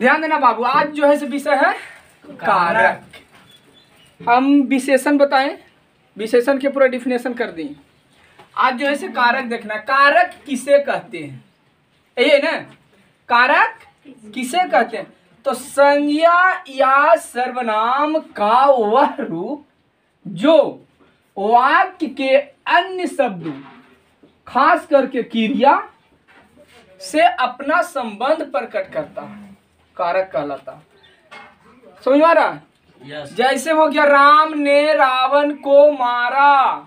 ध्यान देना बाबू, आज जो है विषय है कारक। हम विशेषण बताएं, विशेषण के पूरा डिफिनेशन कर दें। आज जो है कारक देखना, कारक किसे कहते हैं, ये ना कारक किसे कहते हैं? तो संज्ञा या सर्वनाम का वह रूप जो वाक्य के अन्य शब्दों खास करके क्रिया से अपना संबंध प्रकट करता है, कारक कहलाता है। समझ में आ रहा है? yes. जैसे हो गया राम ने रावण को मारा,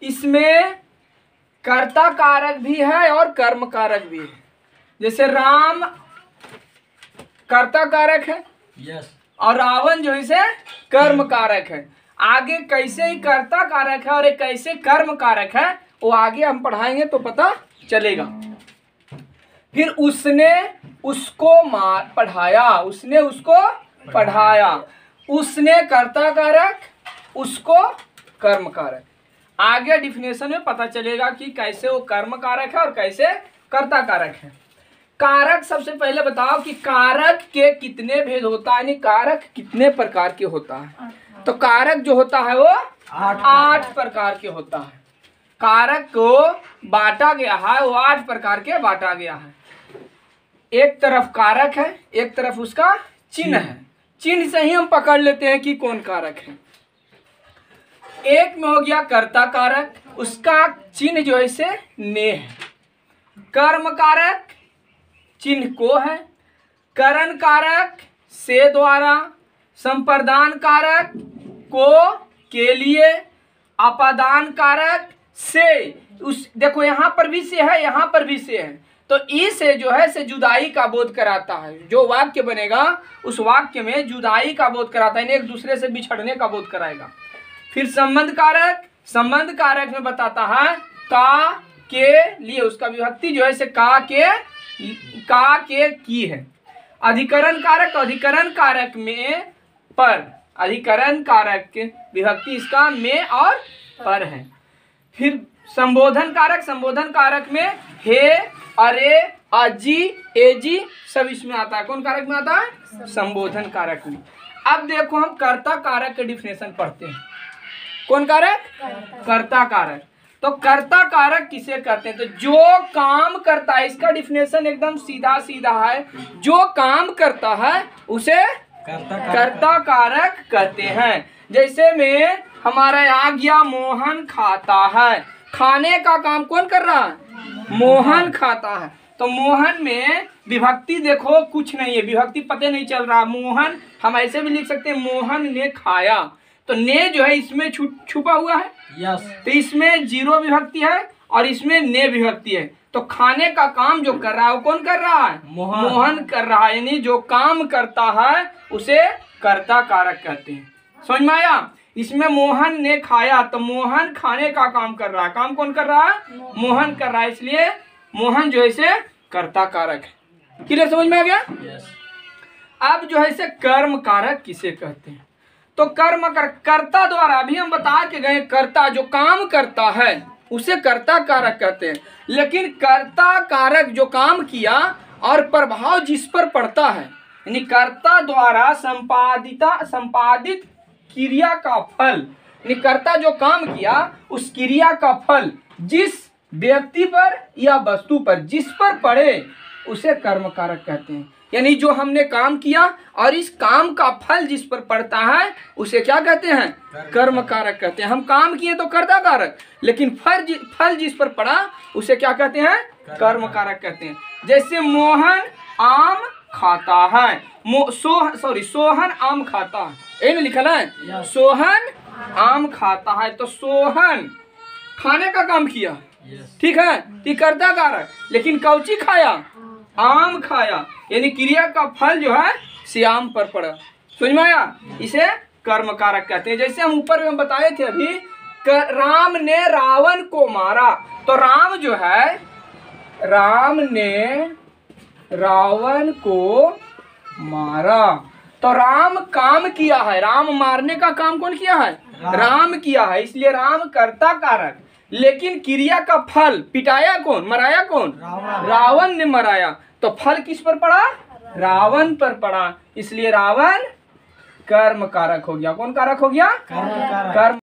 इसमें कर्ता कारक भी है और कर्म कारक भी है। जैसे राम कर्ता कारक है yes. और रावण जो है कर्म कारक है। आगे कैसे ही कर्ता कारक है और एक कैसे कर्म कारक है वो आगे हम पढ़ाएंगे तो पता चलेगा। फिर उसने उसको पढ़ाया, उसने उसको पढ़ाया, उसने कर्ता कारक, उसको कर्म कारक। आगे डिफिनेशन में पता चलेगा कि कैसे वो कर्म कारक है और कैसे कर्ता कारक है। कारक सबसे पहले बताओ कि कारक के कितने भेद होता है, यानी कारक कितने प्रकार के होता है। तो कारक जो होता है वो 8 प्रकार के होता है। कारक को बांटा गया है, वो 8 प्रकार के बांटा गया है। एक तरफ कारक है, एक तरफ उसका चिन्ह है। चिन्ह से ही हम पकड़ लेते हैं कि कौन कारक है। एक में हो गया कर्ता कारक, उसका चिन्ह जो है से ने है। कर्म कारक चिन्ह को है। करण कारक से द्वारा, संप्रदान कारक को के लिए, अपादान कारक से, उस देखो यहाँ पर भी से है, यहाँ पर भी से है, तो ई से जो है से जुदाई का बोध कराता है। जो वाक्य बनेगा उस वाक्य में जुदाई का बोध कराता है, एक दूसरे से बिछड़ने का बोध कराएगा। फिर संबंध कारक, संबंध कारक में बताता है का के लिए, उसका विभक्ति जो है से का के की है। अधिकरण कारक, तो अधिकरण कारक में पर, अधिकरण कारक विभक्ति इसका में और पर है। फिर संबोधन कारक, संबोधन कारक में हे, अरे, अजी, एजी सब इसमें आता है। कौन कारक में आता है? संबोधन कारक में। अब देखो हम कर्ता कारक के डिफिनेशन पढ़ते हैं। कौन कारक? कर्ता कारक। तो कर्ता कारक किसे कहते हैं? तो जो काम करता है, इसका डिफिनेशन एकदम सीधा सीधा है, जो काम करता है उसे कर्ता कारक कहते हैं। जैसे में हमारा आ गया मोहन खाता है, खाने का काम कौन कर रहा है? मोहन खाता है। तो मोहन में विभक्ति देखो कुछ नहीं है, विभक्ति पते नहीं चल रहा। मोहन हम ऐसे भी लिख सकते हैं मोहन ने खाया, तो ने जो है इसमें छुपा हुआ है yes. तो इसमें 0 विभक्ति है और इसमें ने विभक्ति है। तो खाने का काम जो कर रहा है वो कौन कर रहा है? मोहन कर रहा है, यानी जो काम करता है उसे कर्ता कारक कहते हैं। समझ में आया? इसमें मोहन ने खाया, तो मोहन खाने का काम कर रहा है, काम कौन कर रहा है? मोहन कर रहा है, इसलिए मोहन जो है से कर्ता कारक है। क्लियर? समझ में आ गया? yes. अब जो है से कर्म कारक किसे कहते हैं? तो कर्म कर्ता द्वारा, अभी हम बता के गए, कर्ता जो काम करता है उसे कर्ता कारक कहते हैं। लेकिन कर्ता कारक जो काम किया और प्रभाव जिस पर पड़ता है, यानी कर्ता द्वारा संपादित क्रिया का फल, यानी कर्ता जो काम किया उस क्रिया का फल जिस व्यक्ति पर या वस्तु पर जिस पर पड़े उसे कर्म कारक कहते हैं। यानी जो हमने काम किया और इस काम का फल जिस पर पड़ता है उसे क्या कहते हैं? कर्म कारक कहते हैं। हम काम किए तो कर्ता कारक, लेकिन फल जिस पर पड़ा उसे क्या कहते हैं? कर्म कारक कहते हैं। जैसे मोहन आम खाता है, सोहन आम खाता है, ये लिखा है सोहन आम खाता है, तो सोहन खाने का काम किया, ठीक है, तो कर्ता कारक। लेकिन कौची खाया? आम खाया, यानी क्रिया का फल जो है श्याम पर पड़ा। समझ में आया? इसे कर्म कारक कहते हैं। जैसे हम ऊपर में बताए थे अभी, राम ने रावण को मारा, तो राम जो है, राम ने रावण को मारा, तो राम काम किया है, राम मारने का काम कौन किया है? राम किया है, इसलिए राम कर्ता कारक। लेकिन क्रिया का फल पिटाया कौन? मराया कौन? रावण ने मराया, तो फल किस पर पड़ा? रावण पर पड़ा, इसलिए रावण कर्म कारक हो गया। कौन कारक हो गया? कर्म।